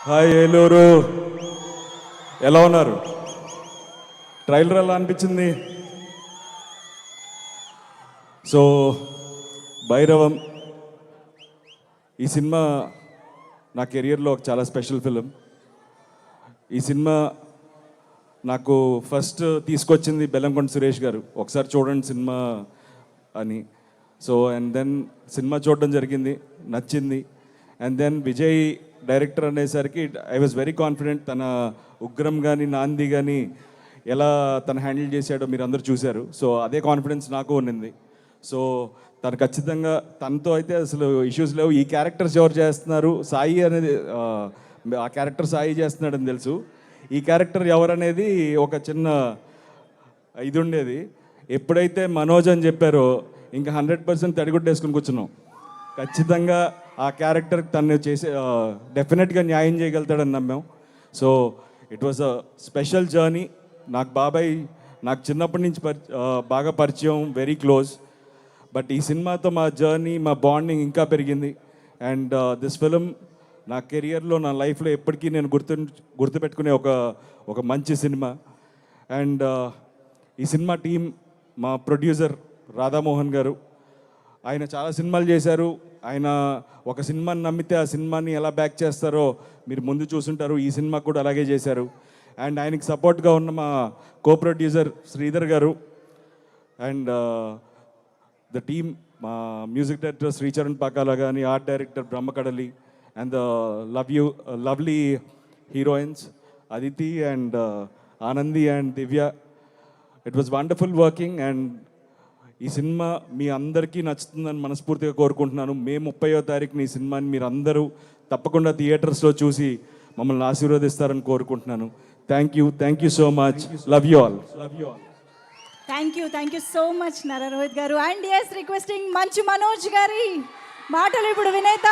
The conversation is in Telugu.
హాయ్ ఏలూరు, ఎలా ఉన్నారు? ట్రైలర్ ఎలా అనిపించింది? సో భైరవం ఈ సినిమా నా కెరియర్లో ఒక చాలా స్పెషల్ ఫిలిం. ఈ సినిమా నాకు ఫస్ట్ తీసుకొచ్చింది బెల్లంకొండ సురేష్ గారు, ఒకసారి చూడండి సినిమా అని. సో అండ్ దెన్ సినిమా చూడడం జరిగింది, నచ్చింది. అండ్ దెన్ విజయ్ డైరెక్టర్ అనేసరికి ఐ వాజ్ వెరీ కాన్ఫిడెంట్. తన ఉగ్రం కానీ నాంది కానీ ఎలా తను హ్యాండిల్ చేశాడో మీరు అందరూ చూశారు. సో అదే కాన్ఫిడెన్స్ నాకు ఉన్నింది. సో తను ఖచ్చితంగా, తనతో అయితే అసలు ఇష్యూస్ లేవు. ఈ క్యారెక్టర్స్ ఎవరు చేస్తున్నారు, సాయి అనేది ఆ క్యారెక్టర్ సాయి చేస్తున్నాడని తెలుసు. ఈ క్యారెక్టర్ ఎవరనేది ఒక చిన్న ఇది ఉండేది. ఎప్పుడైతే మనోజ్ అని చెప్పారో ఇంకా 100% తడిగుడ్డేసుకుని కూర్చున్నాం. ఖచ్చితంగా ఆ క్యారెక్టర్ తను చేసే డెఫినెట్గా న్యాయం చేయగలుగుతాడని నమ్మాం. So it was a special journey. నాకు బాబాయ్ నాకు చిన్నప్పటి నుంచి బాగా పరిచయం, వెరీ క్లోజ్. బట్ ఈ సినిమాతో మా జర్నీ, మా బాండింగ్ ఇంకా పెరిగింది. అండ్ దిస్ ఫిలిం నా కెరియర్లో, నా లైఫ్లో ఎప్పటికీ నేను గుర్తుపెట్టుకునే ఒక మంచి సినిమా. అండ్ ఈ సినిమా టీం, మా ప్రొడ్యూసర్ రాధామోహన్ గారు, ఆయన చాలా సినిమాలు చేశారు. ఆయన ఒక సినిమాని నమ్మితే ఆ సినిమాని ఎలా బ్యాక్ చేస్తారో మీరు ముందు చూసుంటారు. ఈ సినిమా కూడా అలాగే చేశారు. అండ్ ఆయనకి సపోర్ట్గా ఉన్న మా కో ప్రొడ్యూసర్ శ్రీధర్ గారు, అండ్ ద టీమ్, మా మ్యూజిక్ డైరెక్టర్ శ్రీచరణ్ పాకాల కానీ, art director Brahmakadali, and lovely heroines Aditi and Anandi and Divya. It was wonderful working. And ఈ సినిమా మీ అందరికీ నచ్చుతుందని మనస్ఫూర్తిగా కోరుకుంటున్నాను. మే 30వ తారీఖున ఈ సినిమాని మీరు అందరూ తప్పకుండా థియేటర్స్లో చూసి మమ్మల్ని ఆశీర్వదిస్తారని కోరుకుంటున్నాను. Thank you so much. Love you all. Thank you so much నర రోహిత్ గారు. And yes, requesting Manchu Manoj గారి మాటలు ఇప్పుడు వినేద్దాం.